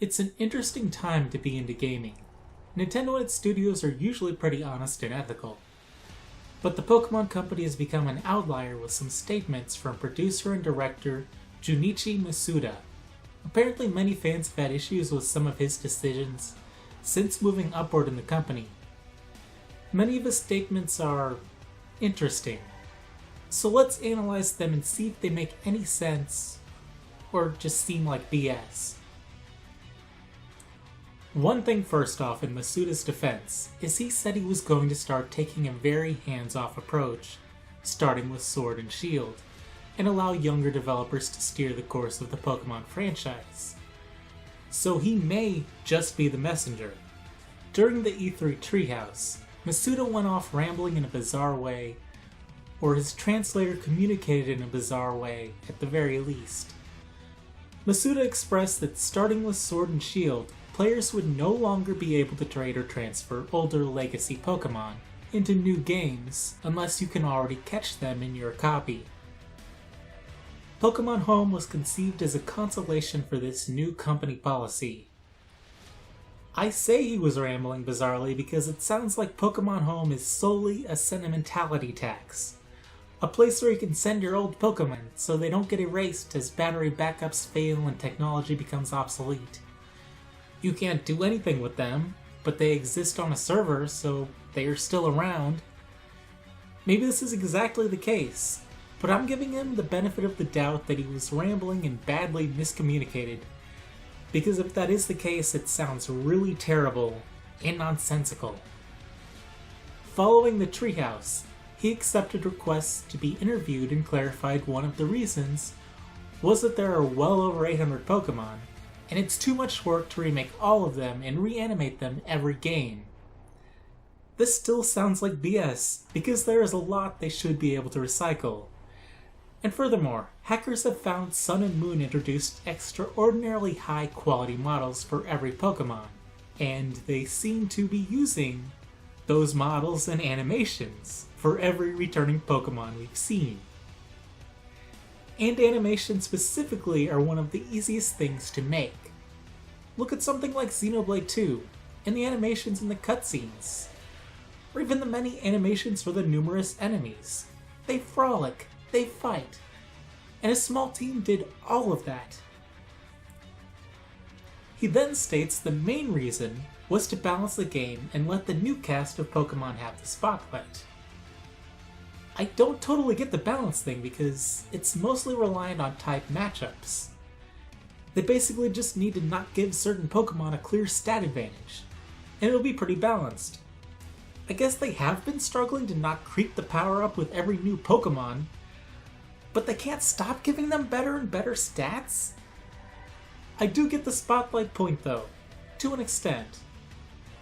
It's an interesting time to be into gaming. Nintendo and its studios are usually pretty honest and ethical. But the Pokémon Company has become an outlier with some statements from producer and director Junichi Masuda. Apparently many fans have had issues with some of his decisions since moving upward in the company. Many of his statements are interesting, so let's analyze them and see if they make any sense or just seem like BS. One thing first off in Masuda's defense is he said he was going to start taking a very hands-off approach, starting with Sword and Shield, and allow younger developers to steer the course of the Pokémon franchise. So he may just be the messenger. During the E3 Treehouse, Masuda went off rambling in a bizarre way, or his translator communicated in a bizarre way at the very least. Masuda expressed that starting with Sword and Shield, players would no longer be able to trade or transfer older legacy Pokémon into new games unless you can already catch them in your copy. Pokémon Home was conceived as a consolation for this new company policy. I say he was rambling bizarrely because it sounds like Pokémon Home is solely a sentimentality tax. A place where you can send your old Pokémon so they don't get erased as battery backups fail and technology becomes obsolete. You can't do anything with them, but they exist on a server, so they are still around. Maybe this is exactly the case, but I'm giving him the benefit of the doubt that he was rambling and badly miscommunicated, because if that is the case, it sounds really terrible and nonsensical. Following the Treehouse, he accepted requests to be interviewed and clarified one of the reasons was that there are well over 800 Pokemon, and it's too much work to remake all of them and reanimate them every game. This still sounds like BS, because there is a lot they should be able to recycle. And furthermore, hackers have found Sun and Moon introduced extraordinarily high quality models for every Pokemon, and they seem to be using those models and animations for every returning Pokemon we've seen. And animations specifically are one of the easiest things to make. Look at something like Xenoblade 2, and the animations in the cutscenes, or even the many animations for the numerous enemies. They frolic, they fight, and a small team did all of that. He then states the main reason was to balance the game and let the new cast of Pokemon have the spotlight. I don't totally get the balance thing because it's mostly reliant on type matchups. They basically just need to not give certain Pokemon a clear stat advantage, and it'll be pretty balanced. I guess they have been struggling to not creep the power up with every new Pokemon, but they can't stop giving them better and better stats? I do get the spotlight point though, to an extent.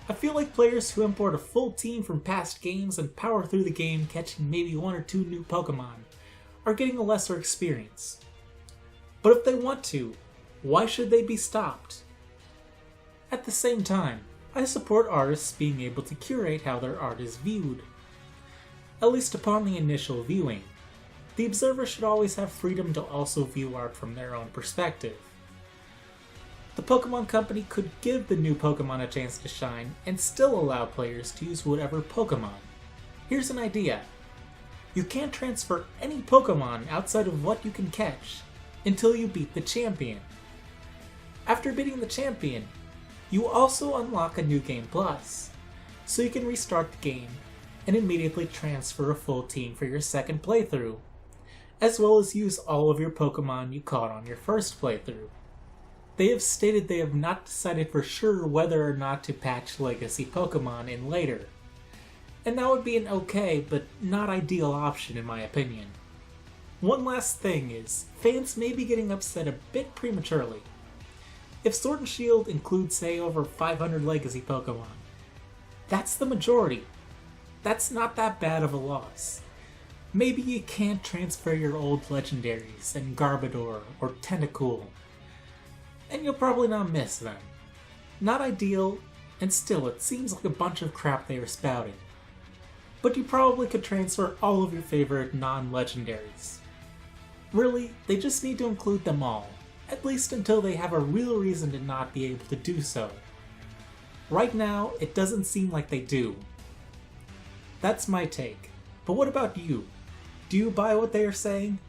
I feel like players who import a full team from past games and power through the game catching maybe one or two new Pokemon are getting a lesser experience. But if they want to, why should they be stopped? At the same time, I support artists being able to curate how their art is viewed. At least upon the initial viewing, the observer should always have freedom to also view art from their own perspective. The Pokémon Company could give the new Pokémon a chance to shine and still allow players to use whatever Pokémon. Here's an idea. You can't transfer any Pokémon outside of what you can catch until you beat the champion. After beating the champion, you also unlock a new game plus, so you can restart the game and immediately transfer a full team for your second playthrough, as well as use all of your Pokémon you caught on your first playthrough. They have stated they have not decided for sure whether or not to patch legacy Pokemon in later, and that would be an okay but not ideal option in my opinion. One last thing is, fans may be getting upset a bit prematurely. If Sword and Shield includes say over 500 legacy Pokemon, that's the majority. That's not that bad of a loss. Maybe you can't transfer your old legendaries and Garbodor or Tentacool, and you'll probably not miss them. Not ideal, and still it seems like a bunch of crap they are spouting. But you probably could transfer all of your favorite non-legendaries. Really, they just need to include them all, at least until they have a real reason to not be able to do so. Right now, it doesn't seem like they do. That's my take. But what about you? Do you buy what they are saying?